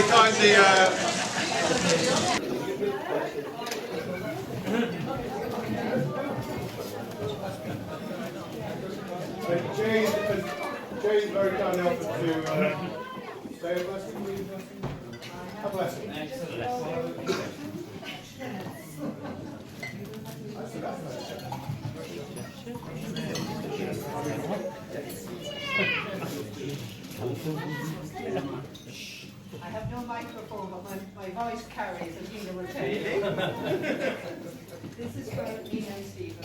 very kindly. Jane very kindly offered to say a blessing. A blessing. I have no microphone, but my voice carries, as Nina will tell you. This is for Nina and Stephen,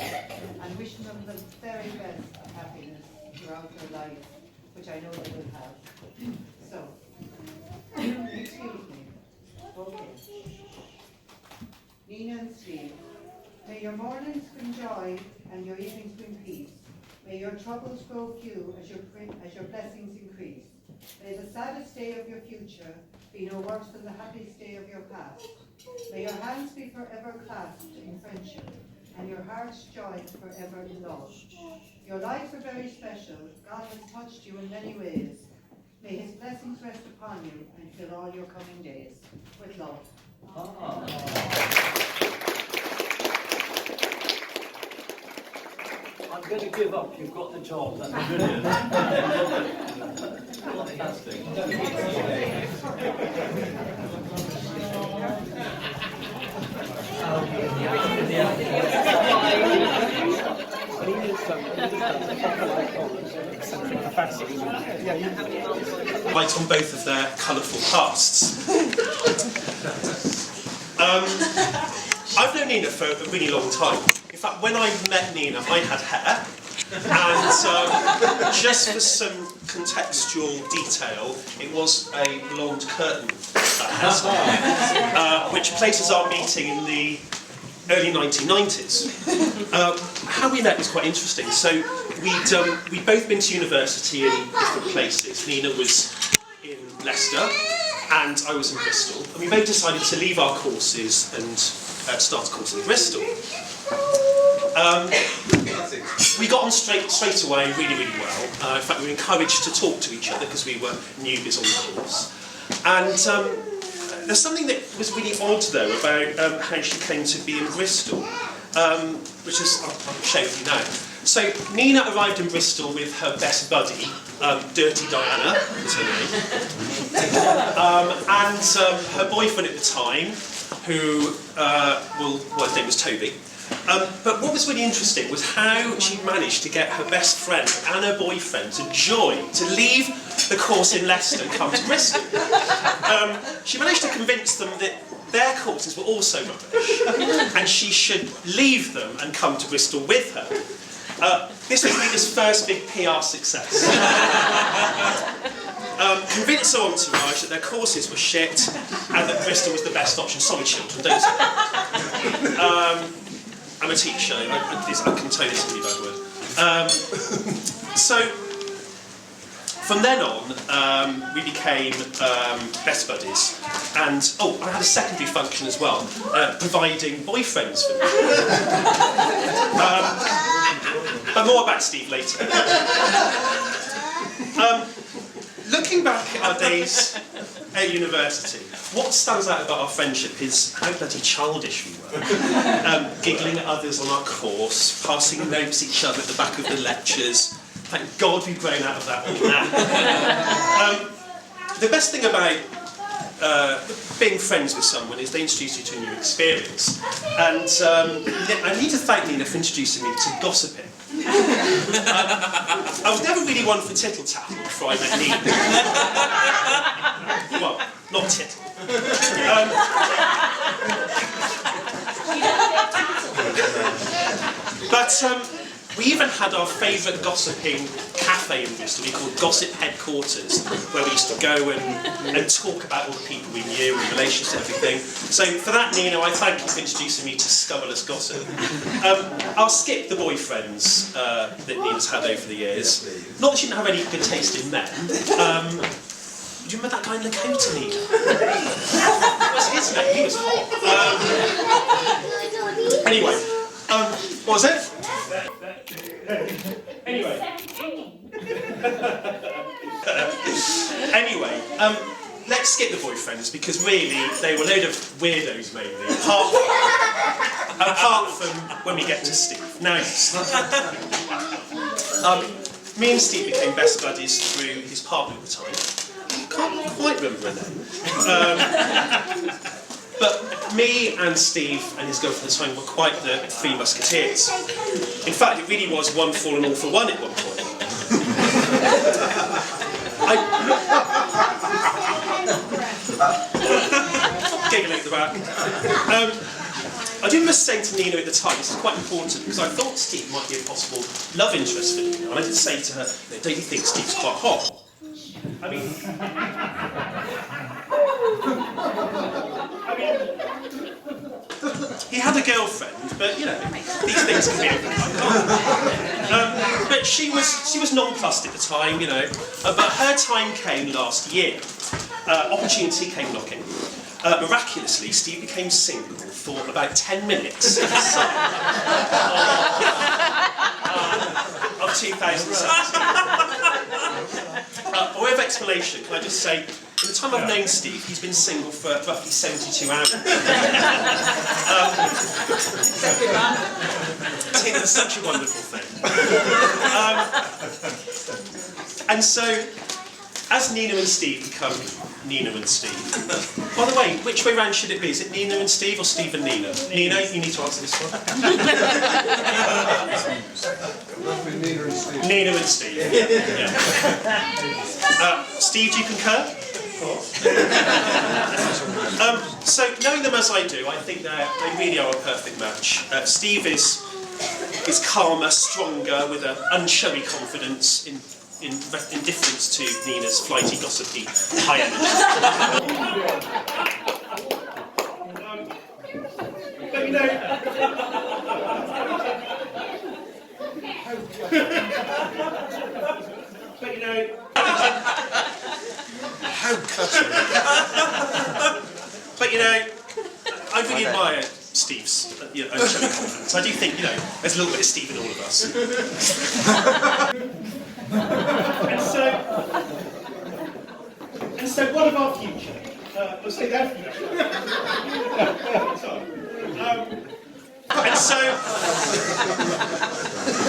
and wishing them the very best of happiness throughout their life, which I know they will have. So, excuse me. Okay. Nina and Steve, may your mornings bring joy and your evenings bring peace. May your troubles grow few as your blessings increase. May the saddest day of your future be no worse than the happiest day of your past. May your hands be forever clasped in friendship, and your heart's joy forever in love. Your lives are very special. God has touched you in many ways. May his blessings rest upon you and fill all your coming days. With love. I'm going to give up. You've got the job. That's brilliant. Fantastic. Light on both of their colourful pasts. I've known Nina for a really long time. In fact, when I met Nina, I had hair, and just for some contextual detail, it was a blonde curtain hairstyle, which places our meeting in the early 1990s. How we met was quite interesting. So we'd both been to university in different places. Nina was in Leicester, and I was in Bristol, and we both decided to leave our courses and start a course in Bristol. We got on straight away really, really well. In fact, we were encouraged to talk to each other because we were newbies on the course. And there's something that was really odd, though, about how she came to be in Bristol, which is, I'll show you now. So Nina arrived in Bristol with her best buddy, Dirty Diana, was her name, and her boyfriend at the time, who, his name was Toby. But what was really interesting was how she managed to get her best friend and her boyfriend to leave the course in Leicester and come to Bristol. She managed to convince them that their courses were also rubbish, and she should leave them and come to Bristol with her. This was Nina's first big PR success. Convince her entourage that their courses were shit and that Bristol was the best option. Sorry, children, don't say that. I'm a teacher, I can tell you this is a really bad word. So, from then on, we became best buddies. And, I had a secondary function as well, providing boyfriends for me. But more about Steve later. Looking back at our days at university, what stands out about our friendship is how bloody childish we were. Giggling at others on our course, passing notes at each other at the back of the lectures. Thank God we've grown out of that all now. The best thing about being friends with someone is they introduce you to a new experience. And I need to thank Nina for introducing me to gossiping. I was never really one for tittle tattle before I met Nina. Well, not tittle. But we even had our favourite gossiping cafe in Bristol, we called Gossip Headquarters, where we used to go and talk about all the people we knew in relation to everything. So for that, Nina, I thank you for introducing me to scurrilous gossip. I'll skip the boyfriends that Nina's had over the years. Not that she didn't have any good taste in men. Do you remember that guy in Lakota, Nina? What was his name? He was hot. Anyway, what was it? Anyway, let's skip the boyfriends, because really, they were a load of weirdos mainly, apart from when we get to Steve. Now, me and Steve became best buddies through his partner at the time. I can't quite remember her name. But me and Steve and his girlfriend at the time were quite the Three Musketeers. In fact, it really was one for and all for one at one point. Giggling at the back. I do must say to Nina at the time, this is quite important, because I thought Steve might be a possible love interest for Nina, and I did say to her, don't you think Steve's quite hot? I mean, he had a girlfriend, but you know, these things can be overcome. But she was nonplussed at the time, you know. But her time came last year. Opportunity came knocking. Miraculously, Steve became single for about 10 minutes in the summer of 2017. By way of explanation, can I just say, in the time I've known Steve, he's been single for roughly 72 hours. Tinder's such a wonderful thing. And so, as Nina and Steve become Nina and Steve. By the way, which way round should it be? Is it Nina and Steve or Steve and Nina? Nina, you need to answer this one. Nina and Steve. Nina and Steve. Yeah. Steve, do you concur? So, knowing them as I do, I think they really are a perfect match. Steve is calmer, stronger, with an unshowy confidence in difference to Nina's flighty, gossipy, high energy. But you know, how cutting. But you know, I really admire Steve's unshowy confidence. I do think, you know, there's a little bit of Steve in all of us. And so what of our future? Let's say their future.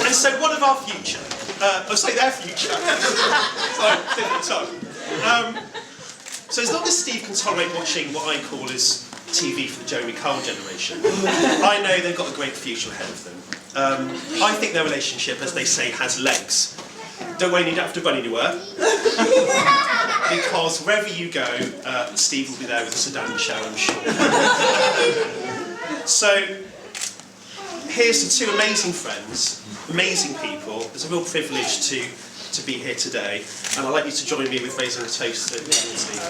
And so what of our future? Let's say their future. So as long as Steve can tolerate watching what I call as TV for the Jeremy Kyle generation, I know they've got a great future ahead of them. I think their relationship, as they say, has legs. Don't worry, you don't have to run anywhere. Because wherever you go, Steve will be there with a sedan show, I'm sure. So, here's to two amazing friends, amazing people. It's a real privilege to be here today. And I'd like you to join me with raising a toast to Nina and Steve.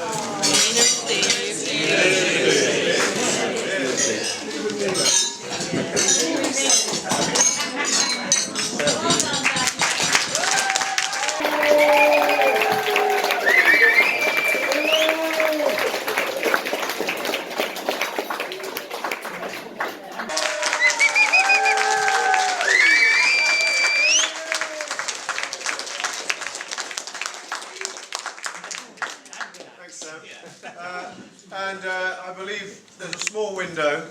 I believe there's a small window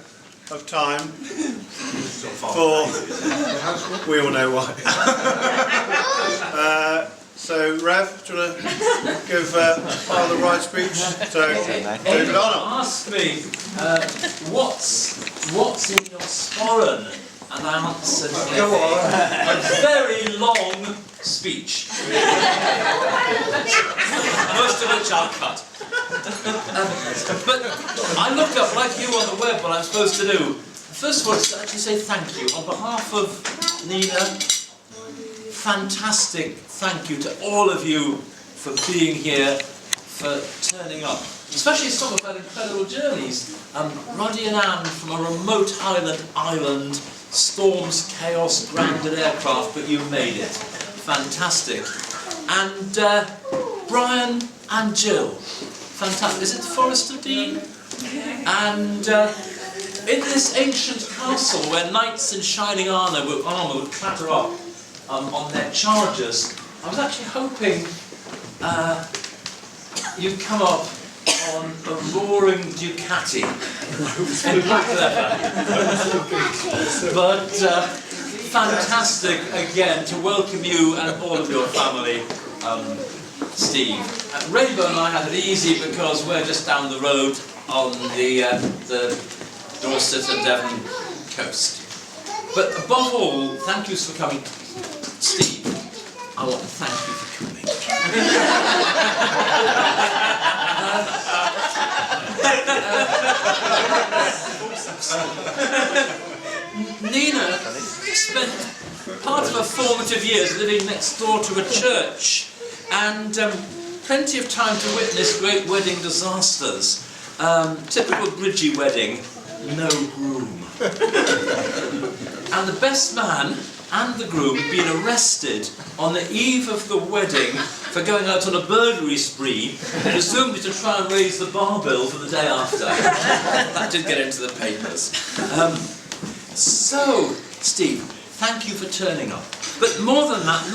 of time for... We all know why. So, Rev, do you want to give part of the right speech? So, David Arnold. Ask me, what's in your sporran? And I answered a very long speech. Most of which I'll cut. But I looked up, like you on the web, what I'm supposed to do. First of all, to actually say thank you. On behalf of Nina, fantastic thank you to all of you for being here, for turning up. Especially some of our incredible journeys. Roddy and Anne from a remote Highland island, storms, chaos, grounded aircraft, but you made it. Fantastic. And Brian and Jill. Fantastic. Is it the Forest of Dean? And in this ancient castle where knights in shining armour would clatter up on their chargers, I was actually hoping you'd come up on a roaring Ducati in black leather. But fantastic again to welcome you and all of your family, Steve. Rainbow and I had it easy because we're just down the road on the Dorset and Devon coast. But above all, thank you for coming. Steve, I want to thank you for coming. Nina spent part of her formative years living next door to a church, and plenty of time to witness great wedding disasters. Typical Bridgie wedding, no groom. And the best man and the groom had been arrested on the eve of the wedding for going out on a burglary spree, presumably to try and raise the bar bill for the day after. That did get into the papers. So, Steve, thank you for turning up. But more than that,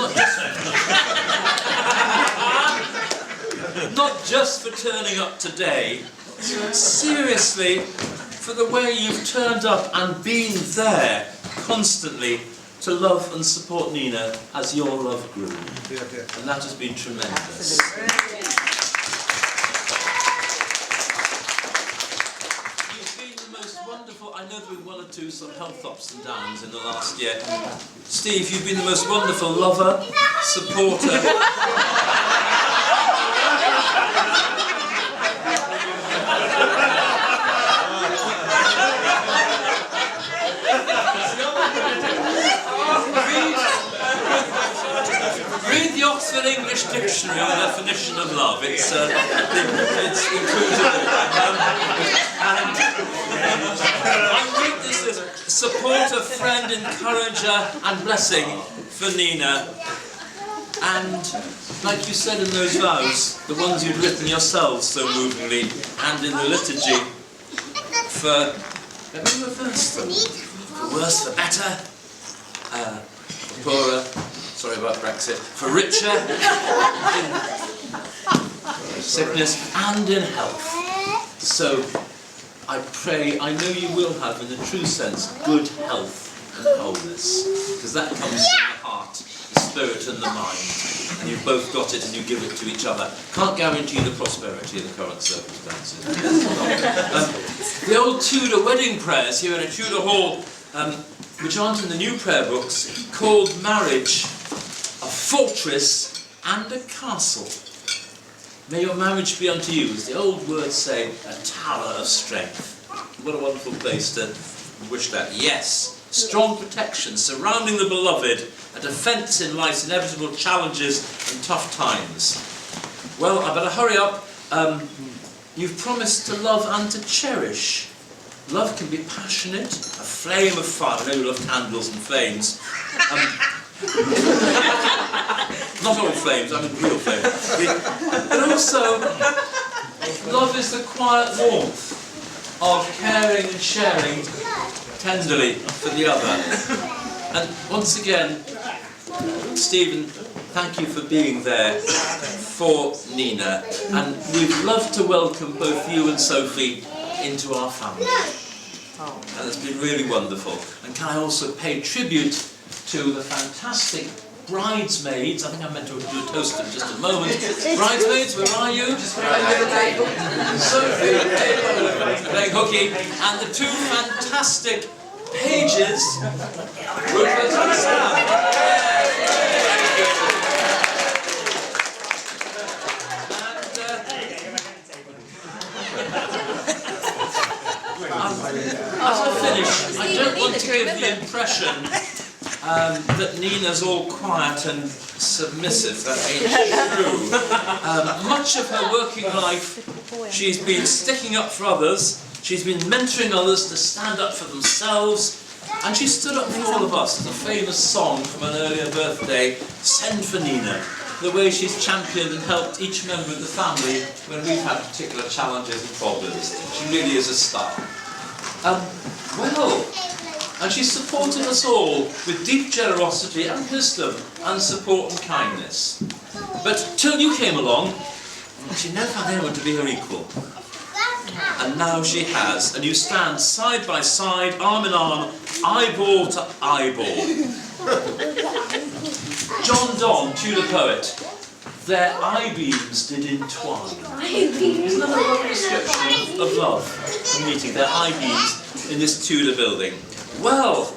not just for turning up today, seriously, for the way you've turned up and been there constantly to love and support Nina as your love groom. And that has been tremendous. You've been the most wonderful, I know there have been one or two sort of health ups and downs in the last year. Steve, you've been the most wonderful lover, supporter. Read the Oxford English Dictionary on the definition of love. It's included. And I read this as supporter, friend, encourager, and blessing for Nina. And like you said in those vows, the ones you'd written yourselves so movingly, and in the liturgy, for let me reverse them. For worse, for better, for poorer. Sorry about Brexit. For richer, in sickness and in health. So I pray, I know you will have, in the true sense, good health and wholeness, because that comes from the heart, the spirit and the mind, and you've both got it and you give it to each other. Can't guarantee the prosperity in the current circumstances. The old Tudor wedding prayers here in a Tudor hall, which aren't in the new prayer books, called marriage a fortress and a castle. May your marriage be unto you, as the old words say, a tower of strength. What a wonderful place to wish that. Yes, strong protection surrounding the beloved, a defence in life's inevitable challenges and tough times. Well, I better hurry up. You've promised to love and to cherish. Love can be passionate, a flame of fire. I know you love candles and flames. Not all flames, I mean real flames. But also, love is the quiet warmth of caring and sharing tenderly for the other. And once again, Stephen, thank you for being there for Nina. And we'd love to welcome both you and Sophie into our family. And it's been really wonderful. And can I also pay tribute to the fantastic bridesmaids. I think I meant to do a toast in just a moment. Bridesmaids, where are you? Sophie, playing hooky, and the two fantastic pages, Rupert and Sam. As I finish, I don't want to give the impression that Nina's all quiet and submissive. That ain't true. Much of her working life, she's been sticking up for others, she's been mentoring others to stand up for themselves, and she stood up for all of us. There's a famous song from an earlier birthday, Send for Nina. The way she's championed and helped each member of the family when we've had particular challenges and problems. She really is a star. And she supported us all with deep generosity and wisdom and support and kindness. But till you came along, She never found anyone to be her equal. And now she has. And you stand side by side, arm in arm, eyeball to eyeball. John Donne, Tudor poet. Their eye-beams did entwine. Isn't that a lovely description of love and meeting? Their eye-beams in this Tudor building. Well,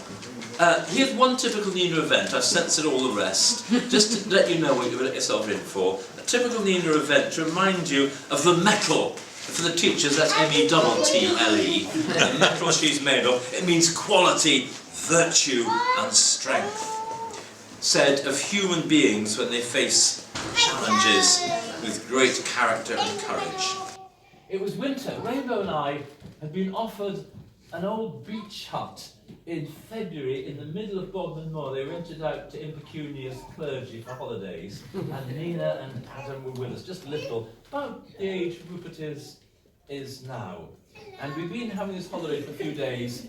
here's one typical Nina event. I've censored all the rest. Just to let you know what you've let yourself in for. A typical Nina event to remind you of the metal. For the teachers, that's M-E-T-T-L-E. The metal she's made of. It means quality, virtue, and strength. Said of human beings when they face challenges with great character and courage. It was winter. Rainbow and I had been offered an old beach hut in February in the middle of Bodmin Moor. They rented out to impecunious clergy for holidays, and Nina and Adam were with us, just a little, about the age Rupert is now. And we've been having this holiday for a few days,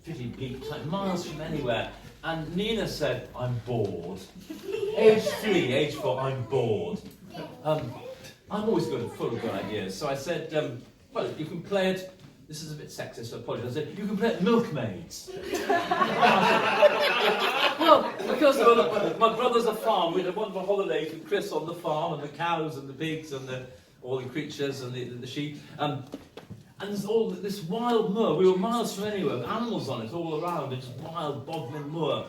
pretty big, like miles from anywhere. And Nina said, "I'm bored." Age 3, age 4, I'm bored. I'm always full of good ideas. So I said, well, you can play it. This is a bit sexist, so I apologise. I said, you can play it Milkmaids. Well, because my brother's a farm. We had a wonderful holiday with Chris on the farm, and the cows and the pigs and all the creatures and the sheep. And there's all this wild moor. We were miles from anywhere, with animals on it all around. It's just wild Bodmin Moor.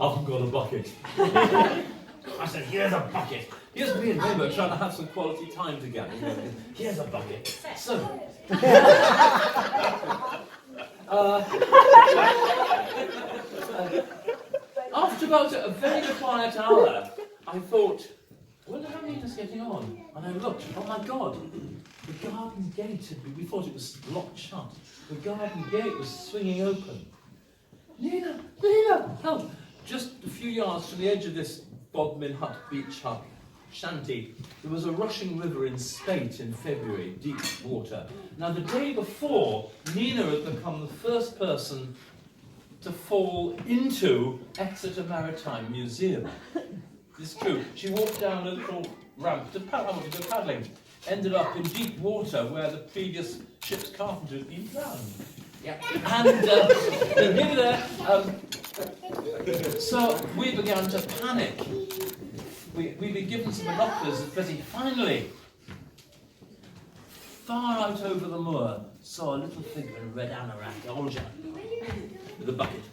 I haven't got a bucket. I said, here's a bucket. Here's me and Rainbow trying to have some quality time together. Here's a bucket. So, after about a very quiet hour, I thought, I wonder how Nina's getting on. And I looked, oh my God, the garden gate we thought it was locked shut. The garden gate was swinging open. Nina, help! Just a few yards from the edge of this Bodmin hut, beach hut, shanty, there was a rushing river in Spate in February, deep water. Now the day before, Nina had become the first person to fall into Exeter Maritime Museum. It's true. She walked down a little ramp to go paddling, ended up in deep water where the previous ship's carpenter had been drowned. Yeah. And so we began to panic. We'd been given some binoculars and Betty finally, far out over the moor, saw a little figure in a red anorak, old with a bucket.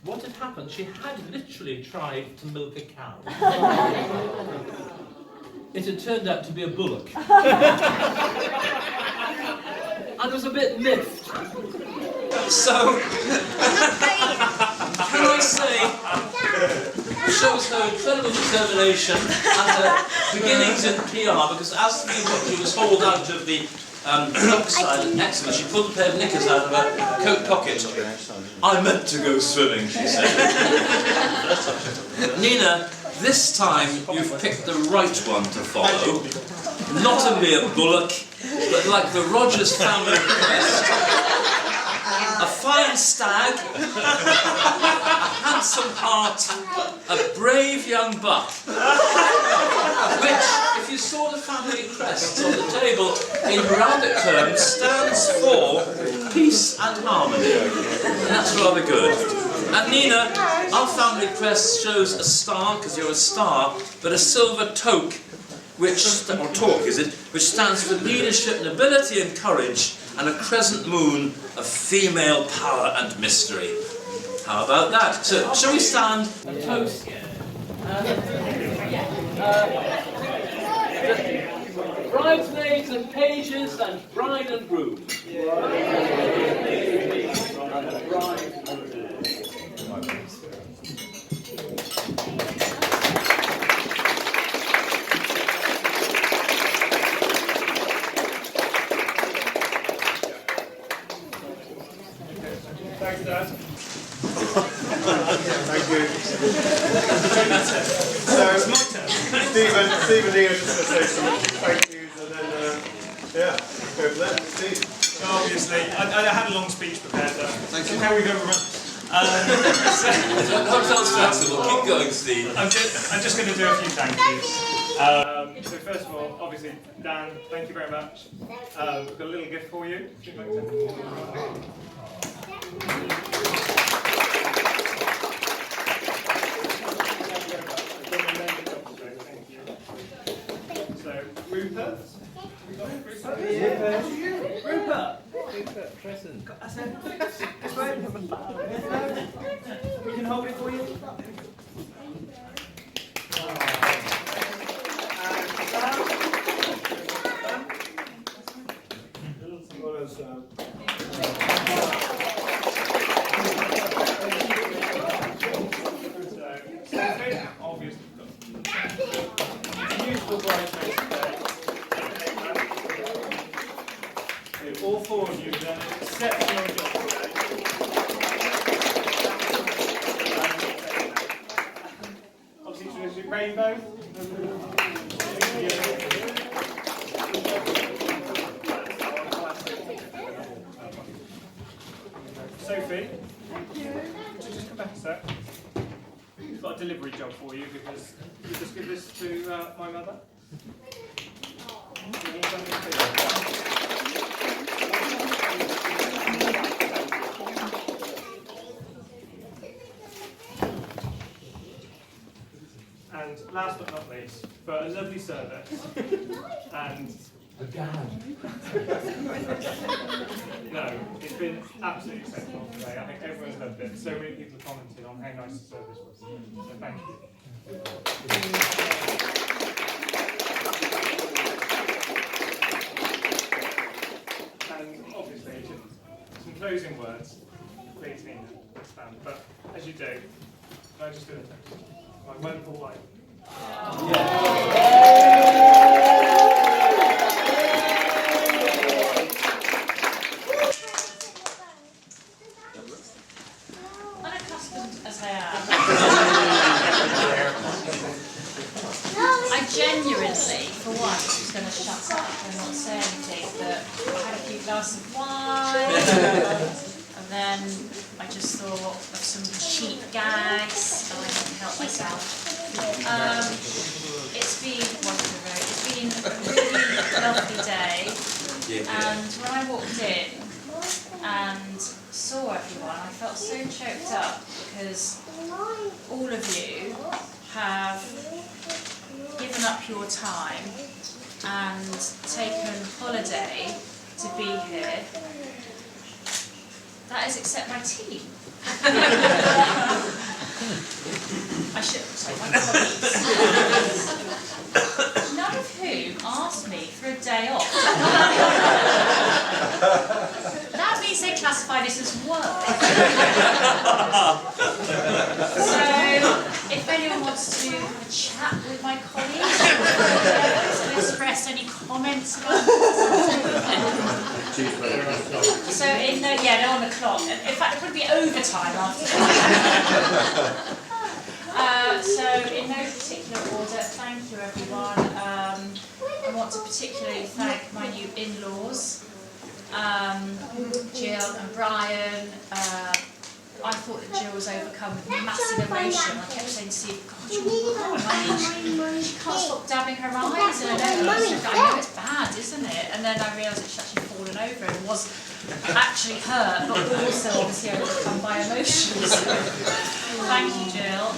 What had happened? She had literally tried to milk a cow. It had turned out to be a bullock. And was a bit miffed. So, can I say, shows her incredible determination and her beginnings in PR, because as she was hauled out of the dockside at Exeter, she pulled a pair of knickers out of her coat pocket. I meant to go swimming, she said. Nina, this time you've picked the right one to follow. Not a mere bullock, but like the Rogers family crest. A fine stag, a handsome hart, a brave young buck, which, if you saw the family crests on the table, in rounded terms, stands for peace and harmony. And that's rather good. And Nina, our family crest shows a star, because you're a star, but a silver toque, which stands for leadership, nobility and courage, and a crescent moon of female power and mystery. How about that? So, shall we stand and toast? Bridesmaids and pages and bride and groom. And bride and groom. Thanks, Dad. Thank you. So, Stephen, Ian, just going to say some thank yous, and then, yeah, go for that. Steve. Obviously, I had a long speech prepared, though. Thank you. How we go around? The hotel's flexible. Keep going, Steve. I'm just going to do a few thank yous. So first of all, obviously, Dan, thank you very much. We've got a little gift for you. So, Rupert. Rupert, present. We can hold it for you. Obviously, useful bridesmaids today. All four of you have done an exceptional job today. Obviously, traditionally rainbow. Sophie, just come back a sec. I've got a delivery job for you because you just give this to my mother. And last but not least, for a lovely service and no, it's been absolutely exceptional today. I think everyone's loved it. So many people have commented on how nice the service was. So thank you. And obviously, some closing words. Please, Nina, stand. But as you do, can I just do a toast? My wonderful wife. Unaccustomed as I am, I genuinely, for once, was going to shut up and not say anything, but I had a few glasses of wine, and then I just thought of some cheap gags, and I couldn't help myself. It's been wonderful. It's been a really lovely day, and when I walked in and saw everyone, I felt so choked up because all of you have given up your time and taken holiday to be here. That is except my team. I should say my colleagues. None of whom asked me for a day off. That means they classify this as work. So, if anyone wants to have a chat with my colleagues, to express any comments about so they're on the clock. In fact, it would be overtime after that. So in no particular order, thank you everyone. I want to particularly thank my new in-laws, Jill and Brian. I thought that Jill was overcome with massive emotion. I kept saying to Steve, God, she can't stop dabbing her eyes. And I know it's bad, isn't it? And then I realised that she'd actually fallen over and was actually hurt, but also obviously overcome by emotions. So, thank you, Jill.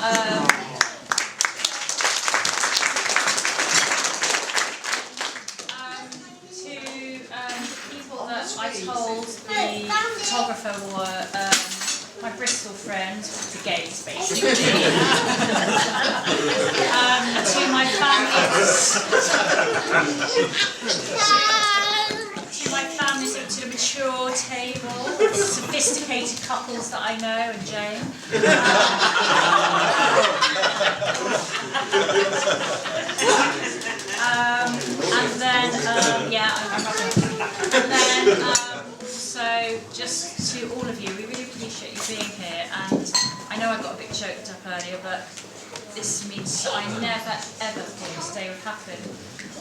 To people that I told the photographer were my Bristol friend, the gays basically. To my families, to the mature table, sophisticated couples that I know, and Jane. And then, so just to all of you, we really appreciate you being here, and I know I got a bit choked up earlier, but this means that I never ever thought this day would happen,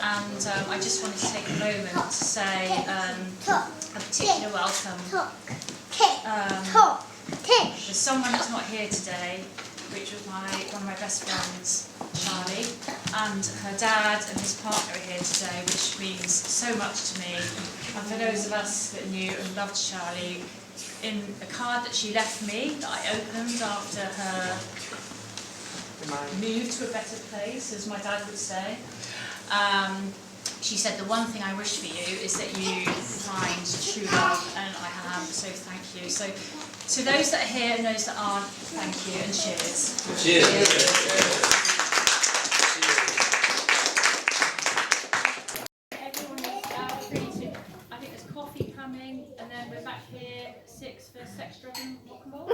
and I just wanted to take a moment to say a particular welcome There's someone that's not here today, which was one of my best friends, Charlie, and her dad and his partner are here today, which means so much to me. And for those of us that knew and loved Charlie, in a card that she left me, that I opened after her move to a better place, as my dad would say, she said, the one thing I wish for you is that you find true love, and I have, so thank you. So to those that are here and those that aren't, thank you, and cheers. Everyone is free to, I think there's coffee coming, and then we're back here at 6 for sex, drug and rock and roll.